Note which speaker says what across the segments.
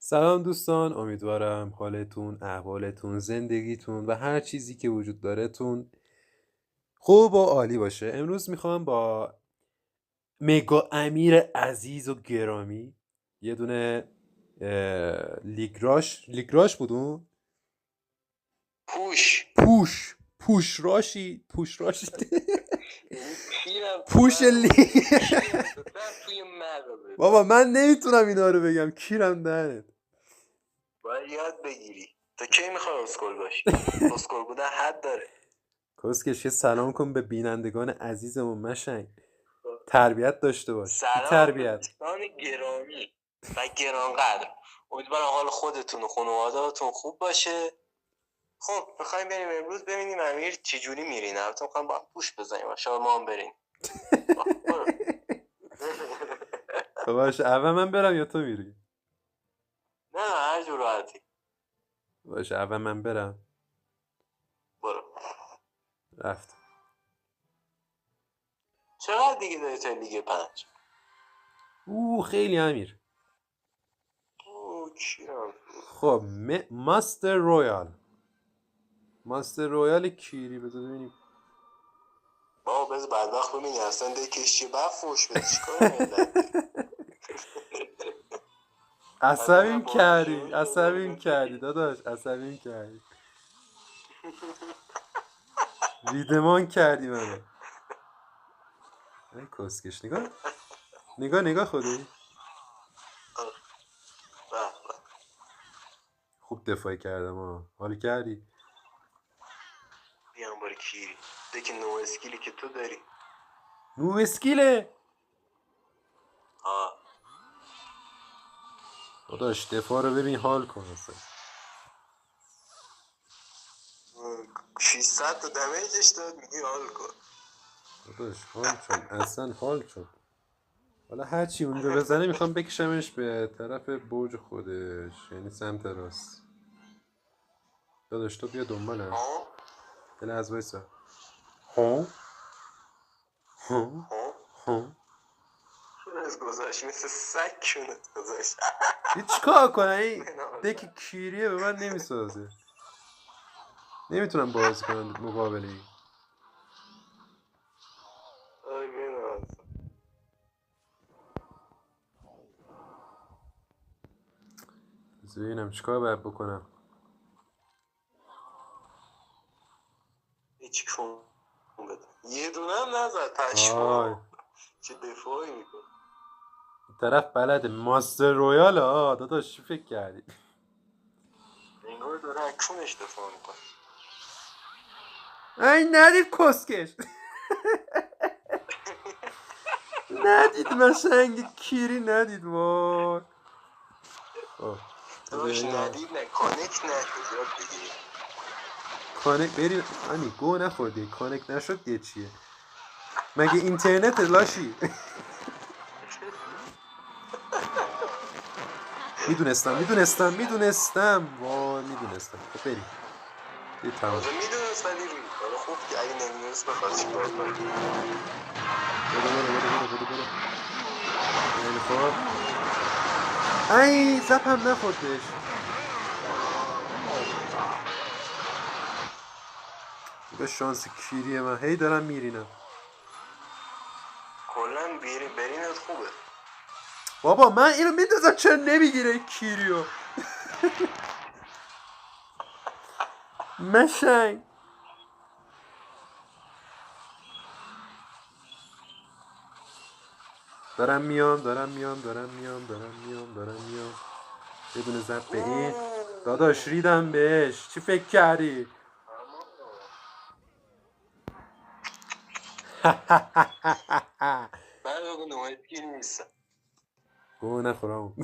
Speaker 1: سلام دوستان، امیدوارم حالتون، احوالتون، زندگیتون و هر چیزی که وجود داره تون خوب و عالی باشه. امروز میخوام با مگا امیر عزیز و گرامی یه دونه لیگراش بودون پوش راشی پوش
Speaker 2: توی مغزه
Speaker 1: بابا من نمیتونم اینا رو بگم، کیرم دهنت.
Speaker 2: باید یاد بگیری. تا کی میخوای اسکل باشی؟ اسکل بودن حد داره.
Speaker 1: کسکش یه سلام کن به بینندگان عزیزمون. مشنگ تربیت داشته باش.
Speaker 2: سلام
Speaker 1: تربیت
Speaker 2: دوستان گرامی و گرانقدر، امیدوارم حال خودتون و خانواده‌تون خوب باشه. خب میخوایم بریم امروز ببینیم امیر چجوری میرین. البته میخوایم با هم پوش بزنیم، شاید ما هم بریم. برو.
Speaker 1: باشه، اول من برم یا تو میری؟
Speaker 2: نه هر جور راحتی.
Speaker 1: باشه اول من برم.
Speaker 2: برو.
Speaker 1: رفت.
Speaker 2: چقدر دیگه داری تا لیگ 5؟
Speaker 1: خیلی امیر.
Speaker 2: کیرم.
Speaker 1: خب ماستر رویال کیری بذار ببینیم.
Speaker 2: بابا بذار بعد وقت ببینی اصلا دکش چیه، بعد فوش بده چیکار ملت داری؟
Speaker 1: عصبیم کردی داداش، عصبیم کردی. ریدمان کردی منو. ای کسکش، نگاه خودی. خوب دفاع کردم ها، حال کردی.
Speaker 2: بیام باری کیری دک نو اسکیلی که تو داری.
Speaker 1: نو اسکیله داداش، دفاع رو ببین حال کن اصلا.
Speaker 2: 600 تا دمیجش داد میگی حال کن.
Speaker 1: داداش حال شد، اصلا حال شد. حالا هرچی اونجا بزنه میخوام بکشمش به طرف برج خودش، یعنی سمت راست. داداش تو بیا دنبالم. یه لحظه وایسا.
Speaker 2: از گذاشت مثل سک کونت گذاشت.
Speaker 1: یه چیکار کنم این دک کیریه به من نمیسازه. نمیتونم بازی کنم مقابل این.
Speaker 2: آی بیناز
Speaker 1: ببینم چیکار باید بکنم.
Speaker 2: هیچ کون بده یه دونه هم نزد
Speaker 1: آی
Speaker 2: پشما. چه دفاعی میکن.
Speaker 1: طرف بلده ماستر رویال. داداش چی فکر کردی؟
Speaker 2: انگار داره اکونش دفاع میکن.
Speaker 1: ای ندید کسکش. ندید مشنگ کیری ندید وای.
Speaker 2: داشت ندید نه کانک ندید یاد بگیری.
Speaker 1: کانک بری همی گو نخوردی. کانک نشد یه چیه مگه اینترنت لاشی؟ میدونستم وای میدونستم. خب بریم یه تمام.
Speaker 2: میدونست ولی روی حالا خوب که اگه نمیدونست بخواد چیکار کنه.
Speaker 1: برو. خیلی خوب. ای زپم نخورد بهش. به شانس کیریه من هی دارم میرینم.
Speaker 2: کلا برینت خوبه.
Speaker 1: بابا من اینو میدازم چرا نمیگیره کیریو. مشنگ دارم میام. یه دونه زب به این. داداش ریدم بهش. چی فکر کردی؟
Speaker 2: من بگو نومدگیر نیستم.
Speaker 1: گوه نخورم.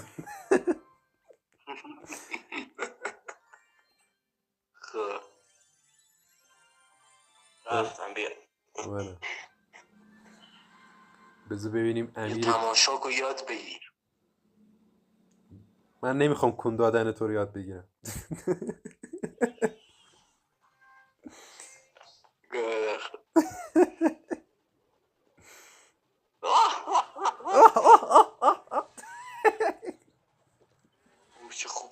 Speaker 2: خب رفتم بیا.
Speaker 1: بذار ببینیم
Speaker 2: یه
Speaker 1: امیر.
Speaker 2: تماشاکو یاد بگیر.
Speaker 1: من نمیخوام کون دادن تو رو یاد بگیرم.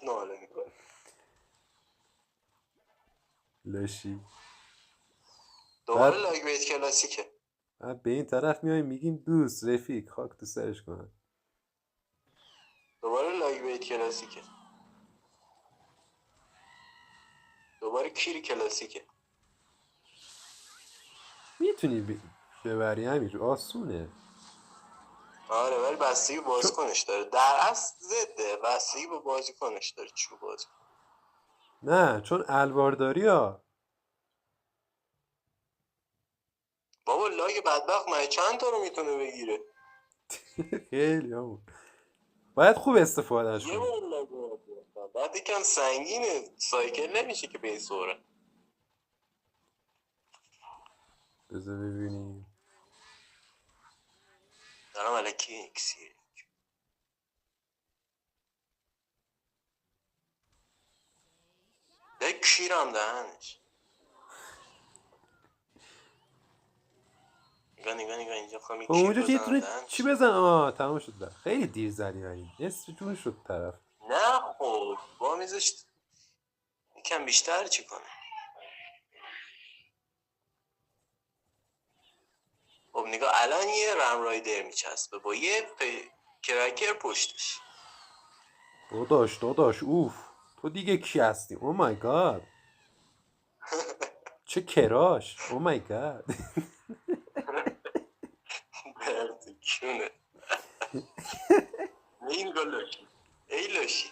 Speaker 2: ناله میکنه.
Speaker 1: لاشی.
Speaker 2: دوباره
Speaker 1: بعد
Speaker 2: لاگ بیت کلاسیکه.
Speaker 1: به این طرف میایم میگیم دوست رفیق خاک تو سرش کنن.
Speaker 2: دوباره لاگ بیت کلاسیکه. دوباره کیر کلاسیکه.
Speaker 1: میتونی ببری همین آسونه.
Speaker 2: آره ولی بستگی به
Speaker 1: چون
Speaker 2: بازیکنش داره. در اصل ضده، بستگی به بازیکنش داره چیو بازی.
Speaker 1: نه چون الوارداری ها.
Speaker 2: بابا لاگ بدبخت من چند تا رو میتونه بگیره؟
Speaker 1: خیلی همون باید خوب استفادهش
Speaker 2: یه
Speaker 1: کنی.
Speaker 2: بار لاگ بدبخت. بعد یکم سنگینه، سایکل نمیشه که به این صورت.
Speaker 1: بذار ببینیم.
Speaker 2: دارم الکی اکسیر. ده کیرم دهنش. نگاه اینجا خواهم
Speaker 1: خب
Speaker 2: کیر
Speaker 1: اونجا یه
Speaker 2: بزنم
Speaker 1: تونه چی
Speaker 2: دهنش.
Speaker 1: بزن. تمام شد بر. خیلی دیر زدی ولی نصف جون شد طرف.
Speaker 2: نه خب با میذاشت یکم بیشتر چی کنه. خب نگاه الان یه رم رایدر میچسبه با یه کرکر پشتش.
Speaker 1: داداش اوف تو دیگه کی هستی؟ او مای گاد چه کراش. او مای گاد.
Speaker 2: درد کونه. این گلاشی ای لاشی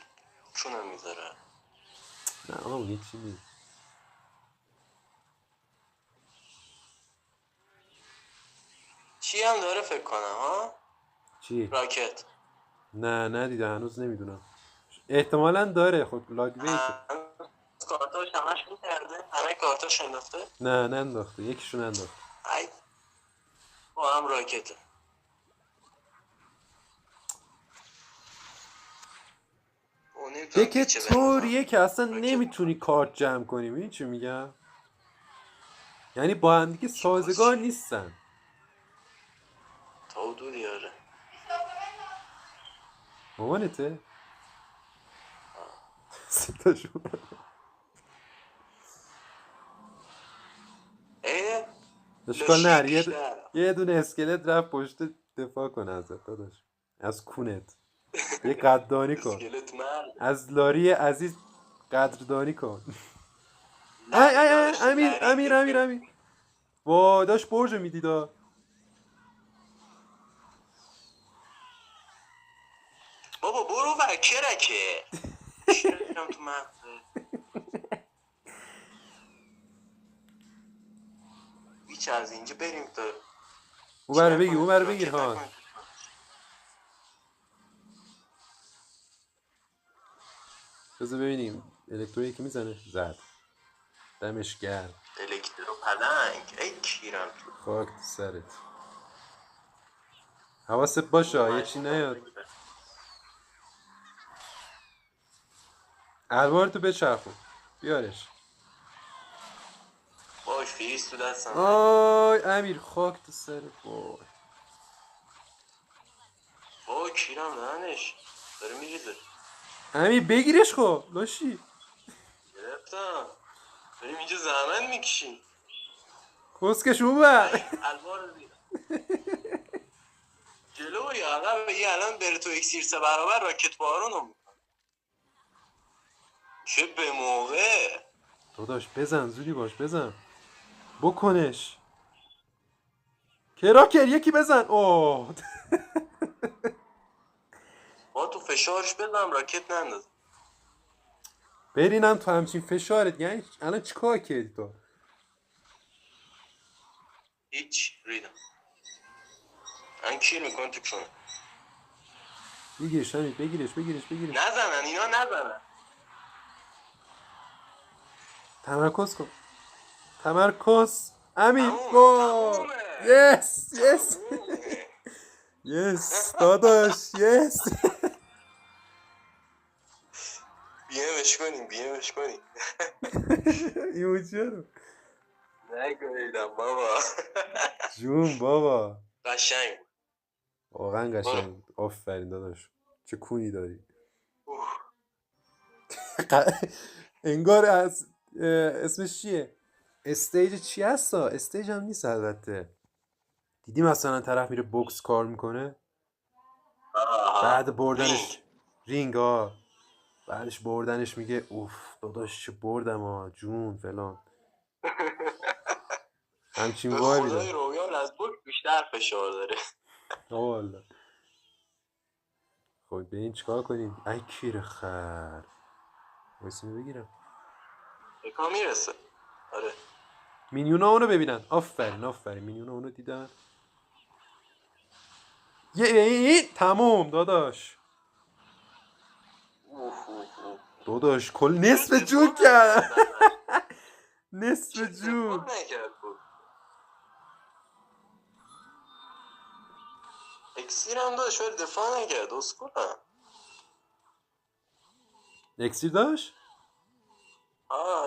Speaker 2: چونم میذاره.
Speaker 1: نه آقا اون چی نیست.
Speaker 2: چی هم داره فکر کنم ها.
Speaker 1: چی؟
Speaker 2: راکت.
Speaker 1: نه هنوز نمیدونم. احتمالاً داره. خب لاگ بیته.
Speaker 2: کارتاش همش کرده، همه کارتاش انداخته.
Speaker 1: نه انداخته یکیشون انداخته.
Speaker 2: ای با هم راکته. نمیتونم
Speaker 1: دکه
Speaker 2: پیچه بندازم
Speaker 1: طوریه که اصلا
Speaker 2: راکت.
Speaker 1: نمیتونی کارت جمع کنی. میدونی چی میگم؟ یعنی با هم دیگه
Speaker 2: چی کس
Speaker 1: سازگار
Speaker 2: چی
Speaker 1: نیستن.
Speaker 2: تا دو دیاره.
Speaker 1: مامانته؟ ستاشون. اشکال
Speaker 2: لاشی
Speaker 1: نره
Speaker 2: بیشتر.
Speaker 1: یه دونه اسکلت رفت پشت دفاع کنه ازت داداش. از کونت یه قدردانی کن.
Speaker 2: اسکلت مرد.
Speaker 1: از لاری عزیز قدردانی کن. ای
Speaker 2: داشت
Speaker 1: امیر وا داشت برجو میدیدا.
Speaker 2: بابا برو و کرکه شیرم تو مغزه. بیچه از اینجا بریم تا
Speaker 1: اون
Speaker 2: چی
Speaker 1: برو بگیر اون
Speaker 2: نکنه،
Speaker 1: برو بگیر
Speaker 2: راکت
Speaker 1: ها.
Speaker 2: نکنه.
Speaker 1: بذار ببینیم الکترویی که میزنه زد. دمش گرم.
Speaker 2: الکترو پلنگ ای کیرم تو.
Speaker 1: خاک تو سرت. حواست باشه یه چی
Speaker 2: مجبورم
Speaker 1: نیاد.
Speaker 2: بگیرم.
Speaker 1: الوار تو بچرخون بیارش.
Speaker 2: باش فیریس تو دستم نگیر.
Speaker 1: آی امیر خاک تو سرت. وای
Speaker 2: بابا کیرم دهنش داره میریزه.
Speaker 1: امیر بگیرش خب لاشی.
Speaker 2: گرفتم. بریم اینجا زحمت میکشیم.
Speaker 1: کسکش اون بر.
Speaker 2: ای الوار رو دیدم جلو یا عقب. یه الان بره تو اکسیر 3 برابر راکت بارون رو میکنه. چه به موقع.
Speaker 1: داداش بزن زودی باش بزن بکنش. کراکر یکی بزن. اوه
Speaker 2: با تو فشارش بدم راکت ننداز.
Speaker 1: برینم تو همچین فشارت یعنی الان چیکار کردی تو؟
Speaker 2: هیچ ریدم. من کیر میکنه تو چونه.
Speaker 1: بگیرش همین بگیرش
Speaker 2: نزنن اینا نزنن.
Speaker 1: تمرکز کن. تمرکز امیر گل.
Speaker 2: تمومه
Speaker 1: یس
Speaker 2: تمومه.
Speaker 1: یس داداش یس.
Speaker 2: بیمش کنیم.
Speaker 1: ایموجی رو
Speaker 2: نگویدم بابا.
Speaker 1: جون بابا.
Speaker 2: قشنگ بود.
Speaker 1: واقعا
Speaker 2: برو.
Speaker 1: قشنگ بود. آفرین داداش چه کونی داری.
Speaker 2: اوه.
Speaker 1: انگار از اسمش چیه؟ استیج چی هستا؟ استیج هم نیست البته. دیدی مثلا طرف میره بوکس کار میکنه بعد بردنش رینگ ها، بعدش بردنش میگه اوف داداش چه بردم ها جون فلان. همچین
Speaker 2: به
Speaker 1: وایبی
Speaker 2: خدای
Speaker 1: داره.
Speaker 2: رویال از بود بیشتر فشار داره.
Speaker 1: والا خب به این چیکار کنیم؟ ای کیر خر وایسیم بگیرم.
Speaker 2: بکا میرسه. آره
Speaker 1: مینیونا اونو ببینن. آفرین آفرین مینیونا اونو دیدن. تموم داداش. داداش کل نصف جون کرد. نصف جون
Speaker 2: نکرد بود. اکسیر هم داشت ولی دفاع نکرد. اسکولم.
Speaker 1: اکسیر داشت؟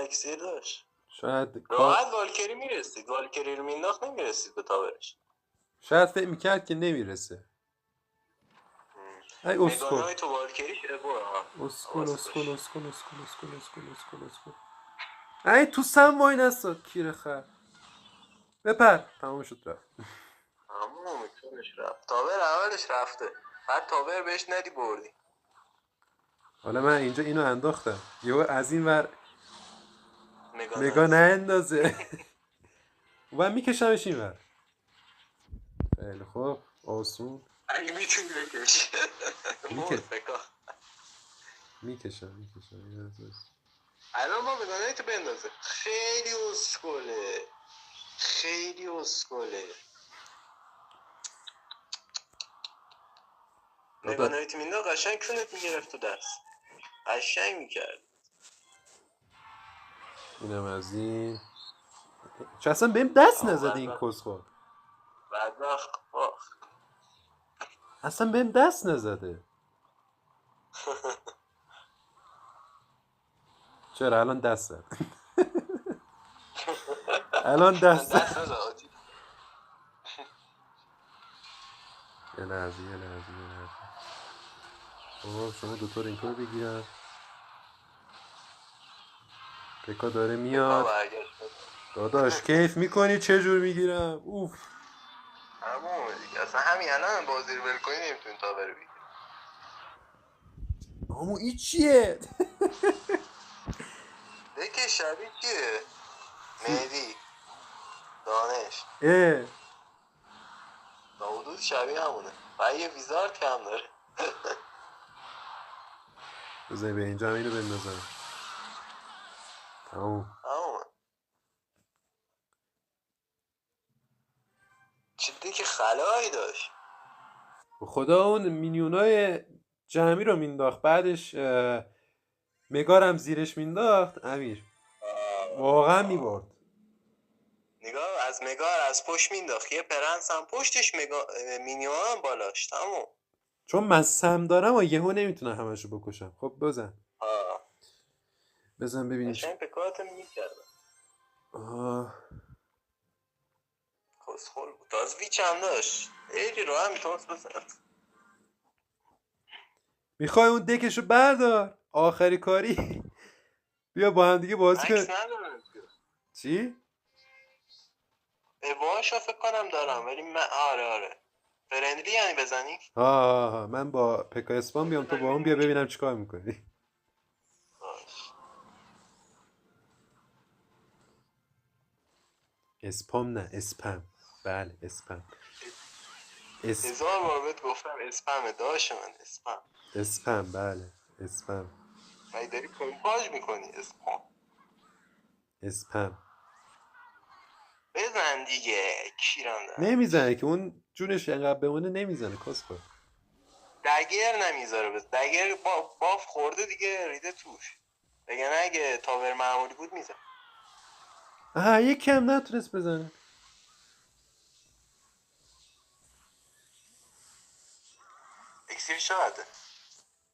Speaker 2: اکسیر داشت.
Speaker 1: شاید
Speaker 2: راحت والکری میرسید. والکری رو مینداخت نمیرسید به تاورش.
Speaker 1: شاید فکر میکرد که نمیرسه. ای اسکول.
Speaker 2: مگانای تو والکریش
Speaker 1: اسکول. ای تو سم وای نستاد کیر خر. بپر. تمام شد رفت.
Speaker 2: اما میتونش رفت. تاور اولش رفته. بعد تاور بهش ندی بردی.
Speaker 1: حالا من اینجا اینو انداختم یهو از این ور مگا
Speaker 2: نایس.
Speaker 1: اندازه و میکشمش این ور. خیلی خوب آسون
Speaker 2: اگه میتونی بکش.
Speaker 1: میکشم
Speaker 2: الان ما مگانای تو بندازه. خیلی اسکوله. مگانای تو مینداخت قشنگ کونت میگرفت تو دست. قشنگ میکرد.
Speaker 1: اینم از این. چه اصلا بهم دست نزده این کسخور.
Speaker 2: بدبخت
Speaker 1: اصلا بهم دست نزده. چرا الان دست زد. الان دست
Speaker 2: نزد.
Speaker 1: یه لحظه خب شما دوتور اینطور بگیرم. پکا داره میاد. داداش کیف میکنی چه جور میگیرم. اوف
Speaker 2: همون دیگه. اصلا همین الان بازی رو ول کنی نمیتونی تاور بگیری.
Speaker 1: همون این چیه؟
Speaker 2: دیگه شبیه چیه؟ مهدی دانش داودود شبیه همونه. و یه ویزارد کم داره.
Speaker 1: بذاری به اینجا اینو بندازم. تموم.
Speaker 2: چیزی که خلایی داشت.
Speaker 1: خدا اون مینیونای جمعی رو مینداخت بعدش مگارم زیرش مینداخت امیر واقعا میبرد.
Speaker 2: نگاه از مگار از پشت مینداخت. یه پرنس هم پشتش مینیون هم بالاش. تموم.
Speaker 1: چون من سم دارم و یهو نمیتونم همشو بکشم. خب بزن ببینیم
Speaker 2: قشنگ پکاتم میکردم. کسخل بود. تازه ویچ هم داشت. خیلی راه هم میتونست بزن.
Speaker 1: میخوای اون دکشو بردار آخری کاری. بیا با هم دیگه بازی کن. چی؟
Speaker 2: واشو فکر کنم دارم ولی من آره فرندلی یعنی بزنی؟
Speaker 1: من با پکا اسپام بیام تو با اون بیا ببینم چیکار میکنی. اسپام نه اسپم. بله اسپم.
Speaker 2: 1000 بار بهت گفتم اسپم داشت من
Speaker 1: اسپم بله اسپم.
Speaker 2: مگه داری پمپاژ میکنی اسپم بزن دیگه کیرم دارم.
Speaker 1: نمیزنه که اون جونش انقدر بمونه نمیزنه کسخور.
Speaker 2: دگر نمیذاره بس. دگر باف خورده دیگه ریده توش. بگه نه اگه تاور معمولی بود میزن.
Speaker 1: یک کم نتونست بزنه.
Speaker 2: اکسیر شاده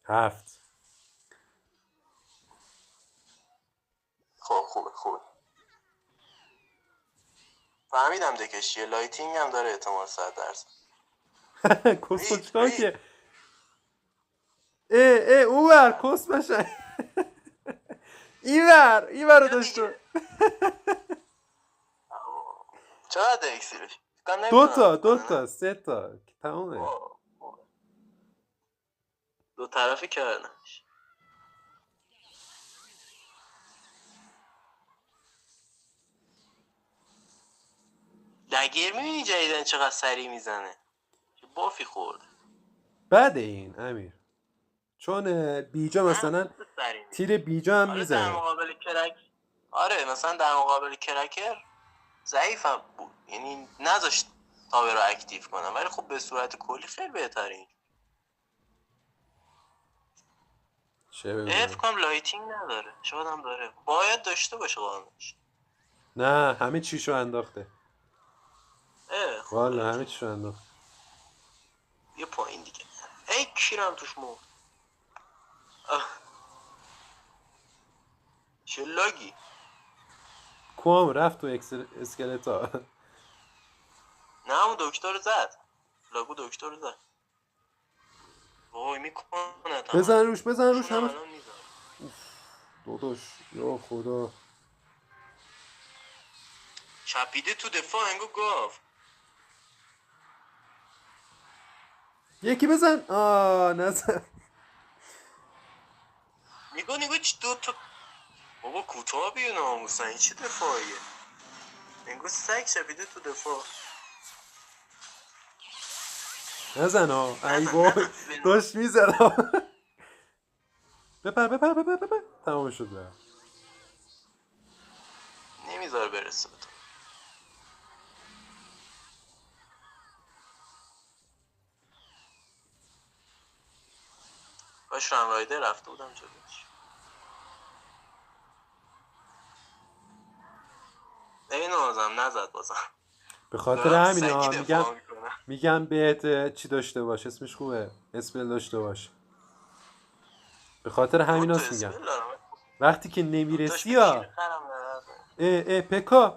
Speaker 1: 7.
Speaker 2: خب خوبه فهمیدم دکشیه. لایتینگ هم داره احتمال 100%.
Speaker 1: کسخور چیکار که اون ور کس بشه. اینور رو
Speaker 2: بیا
Speaker 1: داشت تو.
Speaker 2: دیگه. چقدر اکسیرش کم
Speaker 1: دوتا
Speaker 2: نمیتونم
Speaker 1: 3 تا تمومه.
Speaker 2: دو طرفی کردنش. دگیر میبینی جدیدن چقدر سریع میزنه، چه بافی خورده.
Speaker 1: بعد این امیر چون بیجا مثلا
Speaker 2: سریع میزنه.
Speaker 1: تیر بیجا هم
Speaker 2: آره در
Speaker 1: میزنه.
Speaker 2: مقابل کرک، آره مثلا در مقابل کرکر ضعیفم بود، یعنی نذاشت تابه رو اکتیو کنم، ولی خب به صورت کلی خیلی بهتره.
Speaker 1: چه
Speaker 2: اف
Speaker 1: بدونم.
Speaker 2: کام لایتینگ نداره، شاید هم داره، باید داشته باشه قانونش.
Speaker 1: نه همه چیشو انداخته.
Speaker 2: خب
Speaker 1: والا همه
Speaker 2: لایتینگ
Speaker 1: چیشو انداخته.
Speaker 2: یه پایین دیگه. ای کیرم توش مرد. چه لاگی.
Speaker 1: کوام رفت تو اسکلتا.
Speaker 2: نه همون دکتر زد، لاگو دکتر زد. وای میکنه
Speaker 1: بزن روش
Speaker 2: چونم
Speaker 1: همش.
Speaker 2: الان میزن.
Speaker 1: داداش یا خدا.
Speaker 2: چپیده تو دفاع انگو گاف.
Speaker 1: یکی بزن. نزن.
Speaker 2: نگاه چی دو تا بابا کوتاه بیو ناموسن، این چه دفاعیه. انگو سگ چپیده تو دفاع.
Speaker 1: نزن ای وای
Speaker 2: نزن.
Speaker 1: داشت میزن. بپر تمام شد.
Speaker 2: نمیذاره برسه به تو. کاش رم رایده رفته بودم جلوش. این آزم نزد بازم.
Speaker 1: به خاطر
Speaker 2: دارم
Speaker 1: همینه
Speaker 2: سگی
Speaker 1: میگم
Speaker 2: دفاع میکنم.
Speaker 1: بهت چی داشته باش، اسمش خوبه، اسپل داشته باش. به خاطر
Speaker 2: دو تا
Speaker 1: همیناست میگم
Speaker 2: اسپل دارم،
Speaker 1: وقتی که
Speaker 2: دوتاش
Speaker 1: نمیرسی
Speaker 2: به کیر
Speaker 1: یا
Speaker 2: خرم نرده.
Speaker 1: پکا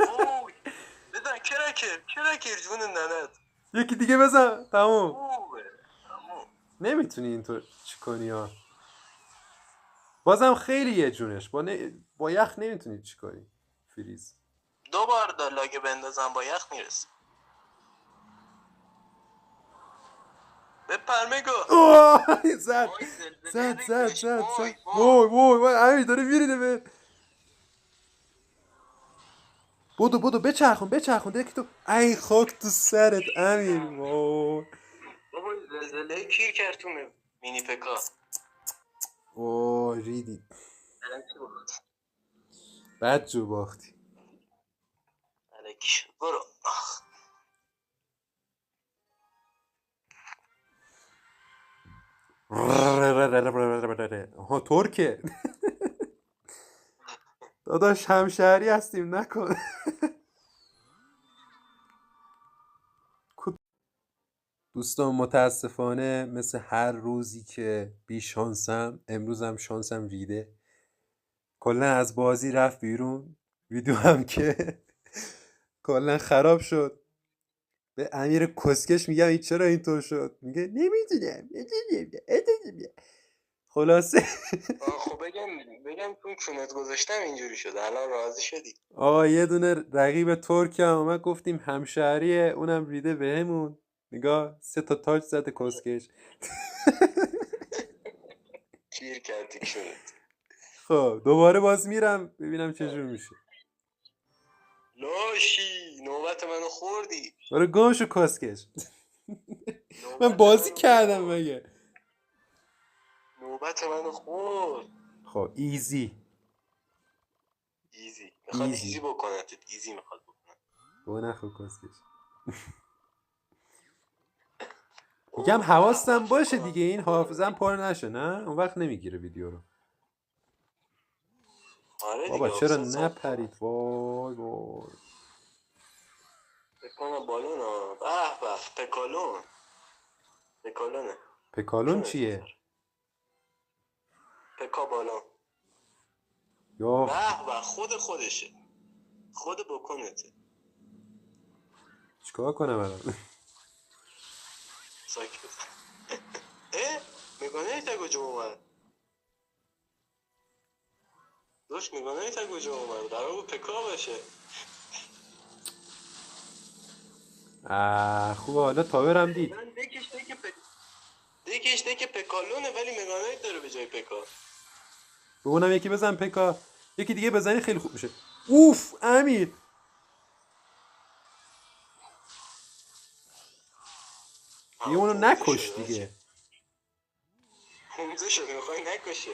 Speaker 2: اوه بدن کرکر جون ننت.
Speaker 1: یکی دیگه بزن تموم.
Speaker 2: اوه همون.
Speaker 1: نمیتونی اینطور چی کنی بازم خیلی یه جونش با یخ نمیتونی چی کنی. فریز
Speaker 2: 2 بار دا لاگه بندازم با یخ میرسه. به پرمگو.
Speaker 1: زد
Speaker 2: وای زلزله ریزش. وای
Speaker 1: وای امیر داره میرینه به. بودو بچرخون دیگه تو ای خاک تو سرت امیر. وای
Speaker 2: بابا زلزله کیر کرد تو مینی پکا.
Speaker 1: ریدی
Speaker 2: الان چی بود؟
Speaker 1: بد جو باختی.
Speaker 2: الک برو.
Speaker 1: ترکه. داداش همشهری هستیم نکن. دوستان متاسفانه مثل هر روزی که بی شانسم امروزم شانسم ریده. کلا از بازی رفت بیرون. ویدیو هم که کلا خراب شد. به امیر کسکش میگم این چرا اینطور شد، میگه نمیدونم. خلاصه
Speaker 2: خب بگم چون کونت گذاشتم اینجوری شد، الان راضی شدی.
Speaker 1: یه دونه رقیب ترک هم اومد گفتیم همشهریه، اونم ریده بهمون. نگاه 3 تا تاج زده کسکش.
Speaker 2: کیر کردی کونت.
Speaker 1: خب دوباره باز میرم ببینم چجور میشه.
Speaker 2: لاشی نوبت منو خوردی.
Speaker 1: برو گم شو کسکش. من بازی کردم مگه.
Speaker 2: نوبت منو خورد.
Speaker 1: خب ایزی
Speaker 2: میخواد ایزی بکنتت. ایزی میخواد بکنت.
Speaker 1: بو نخو کسکش. میگم حواستم باشه دیگه این حافظم پر نشه، نه اون وقت نمیگیره ویدیو رو.
Speaker 2: آره
Speaker 1: بابا
Speaker 2: دیگه
Speaker 1: چرا
Speaker 2: آفست صاف کن.
Speaker 1: نپرید وای وای.
Speaker 2: بکنم بالون ها. به پکالونه.
Speaker 1: پکالون
Speaker 2: چونت
Speaker 1: چیه؟
Speaker 2: بذار. پکا بالون.
Speaker 1: یا
Speaker 2: به خودشه. خود بکنته.
Speaker 1: چیکار کنم الان؟
Speaker 2: ساکت. میگونه تا کجا اومد. داشت میگانه تا کجا اومد؟ قرار بود پکا باشه.
Speaker 1: خوبه حالا تاورم دید.
Speaker 2: من دکش دک پکالونه ولی مگانایت داره به جای پکا.
Speaker 1: بگونم یکی بزن پکا، یکی دیگه بزنی خیلی خوب میشه. اوف امیر دیگه اونو نکش دیگه.
Speaker 2: پونزه شده میخوای نکشه.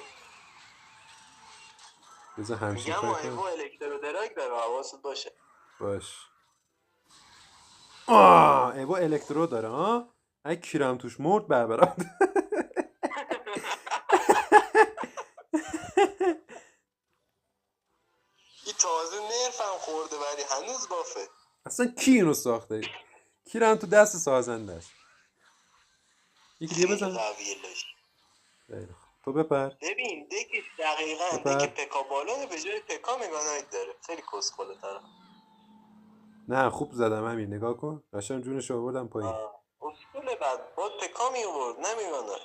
Speaker 1: بذار همچین
Speaker 2: میگم
Speaker 1: کار
Speaker 2: ما
Speaker 1: کنم.
Speaker 2: ایوا الکترو دراگ داره حواست باشه.
Speaker 1: باش. ایوا الکترو داره ها. اگه کیرم توش مرد بربرم.
Speaker 2: این تازه نرفم خورده ولی هنوز بافه.
Speaker 1: اصلا کی اینو ساخته؟ کیرم تو دست سازندش. یکی دیگه
Speaker 2: خیلی
Speaker 1: بزن.
Speaker 2: قویه لش.
Speaker 1: خیلی خوب. تو بپر.
Speaker 2: ببین دکش دقیقا
Speaker 1: بپر.
Speaker 2: دک پکا بالونه به جای پکا مگانایت داره. خیلی کسخله تره.
Speaker 1: نه خوب زدم همین، نگاه کن قشنگ جونشو آوردم پایین.
Speaker 2: اسکول بعد باید پکا می آورد نه مگانایت.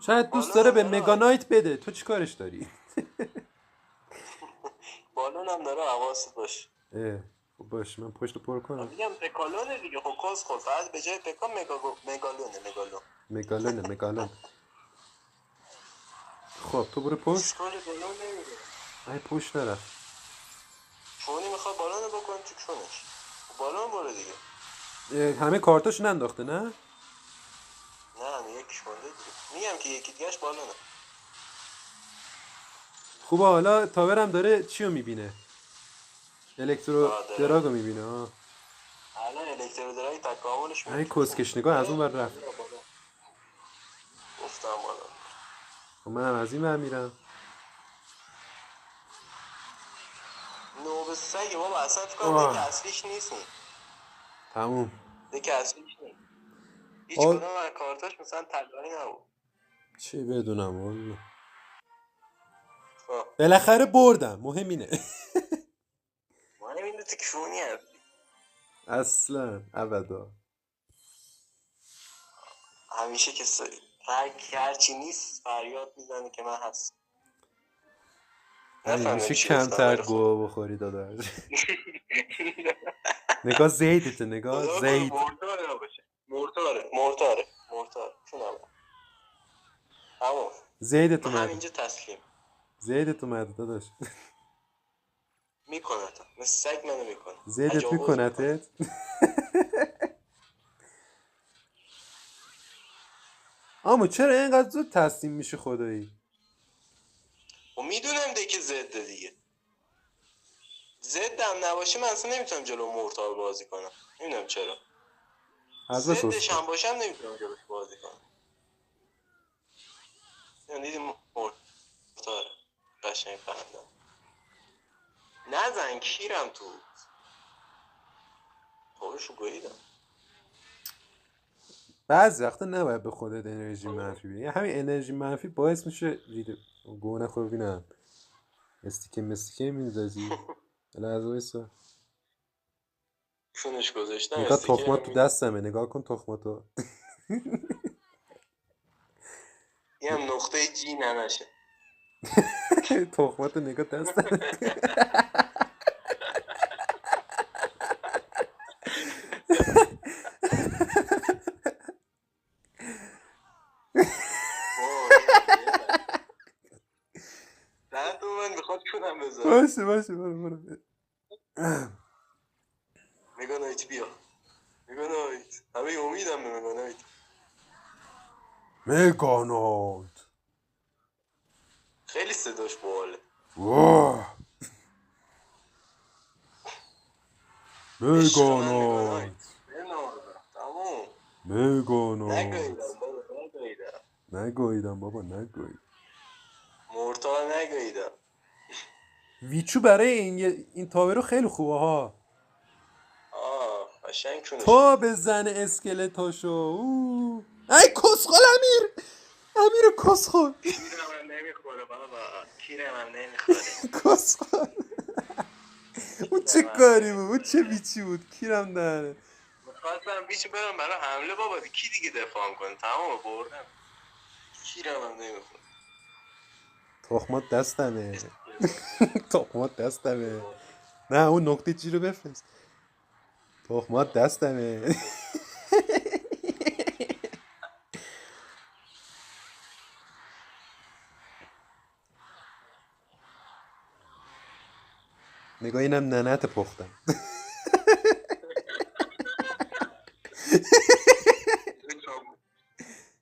Speaker 1: شاید دوست
Speaker 2: بالون
Speaker 1: داره
Speaker 2: هم
Speaker 1: به
Speaker 2: داره.
Speaker 1: مگانایت بده، تو چی کارش داری؟
Speaker 2: بالون هم داره حواست باشه.
Speaker 1: خب باش من پشت پر کنم.
Speaker 2: میگم پکالونه دیگه خب کسخل فقط به جای پکا مگالونه
Speaker 1: مگالون. خب تو برو پشت.
Speaker 2: اسکول بالون نمیده.
Speaker 1: ای پشت نرفت.
Speaker 2: چونی میخواد بالون بکن تو چونش. بالون برو دیگه.
Speaker 1: همه کارتاش ننداخته نه؟
Speaker 2: نه یکیش مونده دیگه. میگم که یکی دیگهش بالونه.
Speaker 1: خوبه حالا تاورم داره چیو میبینه؟ الکترو دراگو میبینه ها.
Speaker 2: الان الکترو دراگ تکاملش
Speaker 1: ای کسکش نگاه از اون ور رفت.
Speaker 2: گفتم بالا.
Speaker 1: خب منم از این ور میرم.
Speaker 2: نوب سگه بابا اصلا فکر کنم دک اصلیش نیست نی.
Speaker 1: تموم.
Speaker 2: دک اصلیش نیست. هیچ کدوم از کارتاش مثلا طلایی نبود.
Speaker 1: چی بدونم والا.
Speaker 2: خب
Speaker 1: بالاخره بردم، مهم اینه.
Speaker 2: ما نمیدونی تو کونی هستی.
Speaker 1: اصلا ابدا.
Speaker 2: همیشه که هرچی نیست فریاد میزنه که من هست.
Speaker 1: همین
Speaker 2: نفهمه
Speaker 1: میشه
Speaker 2: چی گفتم
Speaker 1: کمتر
Speaker 2: ولی خب
Speaker 1: گوه بخوری داداش. نگاه زیدته، نگاه زید.
Speaker 2: مرتاره چونم همون
Speaker 1: زیدت
Speaker 2: من
Speaker 1: اومده.
Speaker 2: همینجا تسلیم
Speaker 1: زیدت اومده داداش.
Speaker 2: میکنه مثل سگ منو میکنه.
Speaker 1: زیدت میکنتت. اما چرا اینقدر زود تسلیم میشه خدایی؟
Speaker 2: و میدونم دیگه زده دیگه. زدم نباشه من اصلا نمیتونم جلو مرتال بازی کنم. نمیدونم چرا. زدش هم باشم نمیتونم جلوش بازی کنم. یعنی دیدیم مرتاره قشنگ فهمیدم. نزن کیرم تو خوبشو گویدم.
Speaker 1: بعضی وقتا نباید به خودت انرژی منفی بدی. همین انرژی منفی باعث میشه گوه نخور. ببینم استیکه میندازی. حالا از وایسا.
Speaker 2: چونش گذاشتم
Speaker 1: نگاه تخمات تو دستمه، نگاه کن تخماتو.
Speaker 2: یه هم نقطه جی ننشه.
Speaker 1: تخماتو نگاه دستمه.
Speaker 2: دهت من میخواد چونم بذاره.
Speaker 1: باشه برو.
Speaker 2: مگانایت بیا. مگانایت همه امیدم به مگانایت.
Speaker 1: مگانایت
Speaker 2: خیلی صداش باحاله.
Speaker 1: مگانایت
Speaker 2: تموم.
Speaker 1: نگویدم بابا نگوید.
Speaker 2: مرتا نگویدم.
Speaker 1: ویچو برای این تاورو خیلی خوبه ها.
Speaker 2: قشنگ چونش
Speaker 1: تا بزن اسکلتاشو. ای کسخل امیر کسخل.
Speaker 2: کیرم هم نمیخوره بابا. کیرم هم نمیخوره.
Speaker 1: کسخل. اون چه کاری بود؟ اون چه بیچی بود؟ کیرم دهنه.
Speaker 2: میخواستم بیچو برم برای حمله بابا. کی دیگه دفاع کنه؟ تمام بردم. کیرم هم نمیخوره.
Speaker 1: تخمات دستمه. تخمات دستمه. نه اون نقطه جی رو بفرست. تخمات دستمه. نگاه اینم ننت پختم.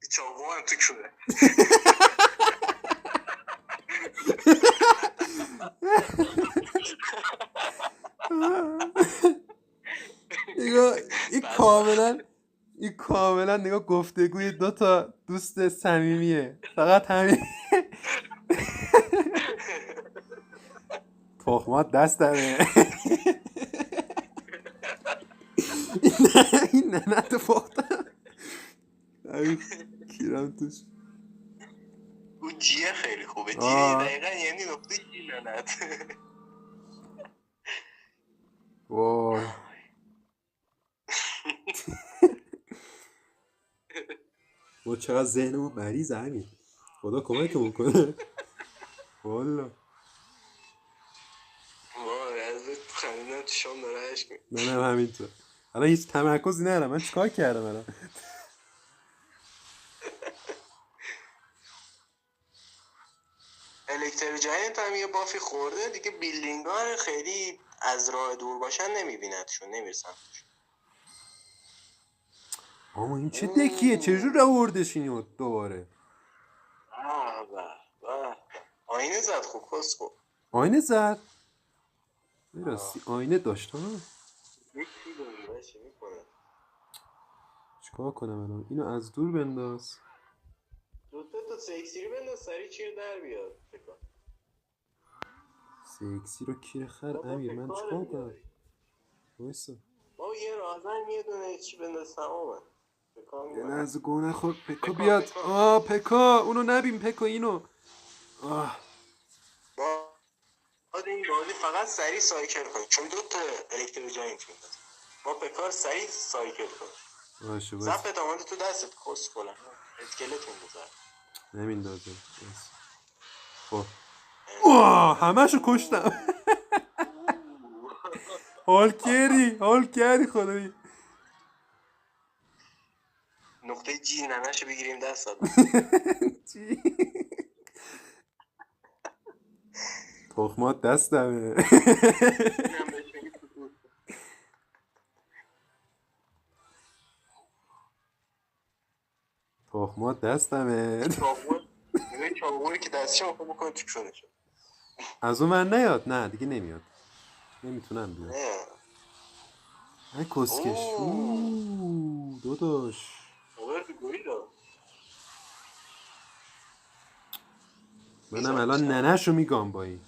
Speaker 2: چاقو هم تو کونه.
Speaker 1: نگاه این کاملا نگاه گفتگوی دو تا دوست صمیمیه، فقط همین. تخمات دستمه. این ننت پختم. کیرم توش.
Speaker 2: اون جیه خیلی خوبه. جیه
Speaker 1: آه.
Speaker 2: دقیقا یعنی نقطه جی ننت.
Speaker 1: وای. و چقدر ذهنمون مریضه همین. خدا کمکمون کنه. والا
Speaker 2: وای از خندیدن تو شام داره عشق می‌کنه.
Speaker 1: منم همینطور. الان هیچ تمرکزی ندارم. من چیکار کردم الان؟
Speaker 2: الکتر جاینت هم یه بافی خورده دیگه. بیلدینگ ها خیلی از راه دور باشن نمیبیندشون، نمیرسن.
Speaker 1: اما این چه دکیه؟ چجور آوردش اینو دوباره؟
Speaker 2: آینه زد خوب کسکو.
Speaker 1: آینه زد؟ راستی آینه داشت ها؟
Speaker 2: یکی دونیدهشه میکنه.
Speaker 1: چیکار کنم الان؟ اینو از دور بنداز.
Speaker 2: دوتا سکسی رو بنداز سریع چیر در بیاد.
Speaker 1: سکسی رو کیر خر امیر من چیکار کنم؟ وایسا
Speaker 2: بابا یه رازن یه دونه چی بنداز تمامه.
Speaker 1: یه لحظه گوه نخور. پکا بیاد. پکا اونو نبین. پکا اینو.
Speaker 2: باید این بازی فقط سریع سایکل کنی چون دوتا الکتر جاینت مینداز. با پکار سریع سایکل کنی.
Speaker 1: باشه
Speaker 2: زفت آمده تو دستت کس کنم اسکلت میندازه.
Speaker 1: نمیندازه. خب همه شو کشتم. حال کردی خدایی.
Speaker 2: نقطه جی ننشو بگیریم دست داد.
Speaker 1: چی؟ تخمات دستمه. تخمات دستمه.
Speaker 2: چاقوی که دستشو میخواه بکنه تو کونشو.
Speaker 1: از اون من نیاد. نه دیگه نمیاد. نمیتونم بیاد. ای کسکش. داداش منم الان ننشو میگم با این.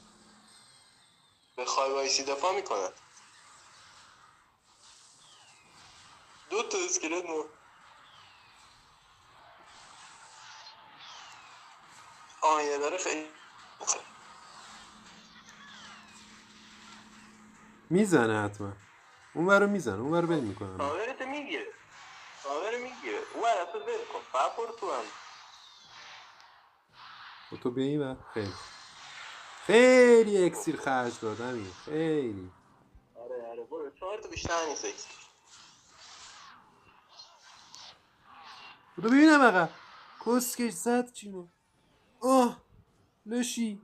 Speaker 2: بخوای وایسی دفاع میکنه. دو تا اسکلت آینه داره خیلی
Speaker 1: میزنه حتما. اون ورو میزنه. اون ورو بل میکنم.
Speaker 2: کاورت میگیره. اون ور اصلا بل کن. فپر تو هم
Speaker 1: و تو به این ور. خیلی اکسیر خرج داد همین. خیلی.
Speaker 2: آره برو 4 تا بیشتر نیست اکسیر.
Speaker 1: تو ببینم آقا کسکش زد چینو. لاشی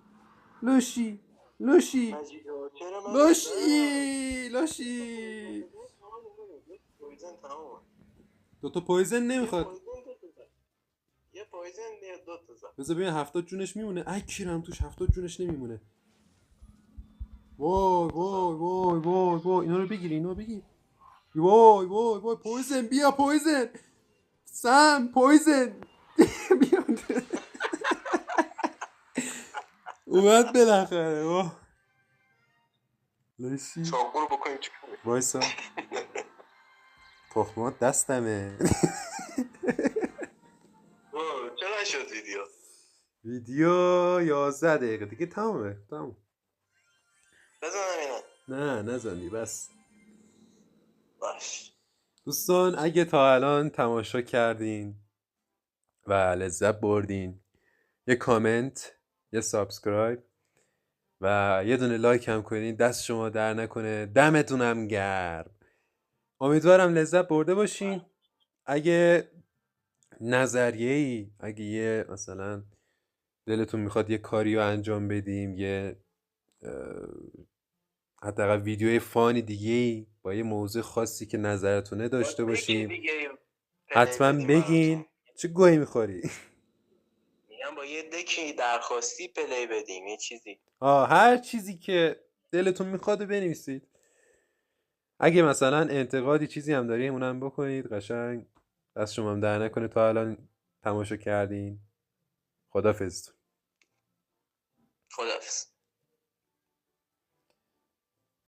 Speaker 2: پویزن تمامه.
Speaker 1: دوتا پویزن نمیخواد.
Speaker 2: یه پویزن یه دو تا زد.
Speaker 1: بذار ببین 70 جونش میمونه. ای کیرم توش 70 جونش نمیمونه. وای اینا رو بگیر. وای پویزن بیا پویزن. سم پویزن. بیا. اومد بالاخره. لاشی
Speaker 2: چاقو رو بکنیم چی کنیم.
Speaker 1: وایسا. تخمات دستمه.
Speaker 2: چرا شد
Speaker 1: ویدیو 11 دقیقه دیگه تمام.
Speaker 2: بزنم اینا.
Speaker 1: نه نزنی بس.
Speaker 2: باش
Speaker 1: دوستان اگه تا الان تماشا کردین و لذت بردین یه کامنت یه سابسکرایب و یه دونه لایک هم کنین. دست شما در نکنه، دمتونم گرم. امیدوارم لذت برده باشین. اگه نظریه‌ای، اگه یه مثلا دلتون میخواد یه کاری رو انجام بدیم، یه حداقل ویدیوی فانی دیگه‌ای با یه موضوع خاصی که نظرتونه داشته باشیم، حتما بگین. چه گویی میخوری؟
Speaker 2: میگم با یه دکی درخواستی پلی بدیم، یه چیزی.
Speaker 1: هر چیزی که دلتون میخواد بنویسید. اگه مثلا انتقادی چیزی هم دارین اونم بکنید. قشنگ دست شما هم در نکنه تا الان تماشا کردین. خدافظ.
Speaker 2: خداحافظ.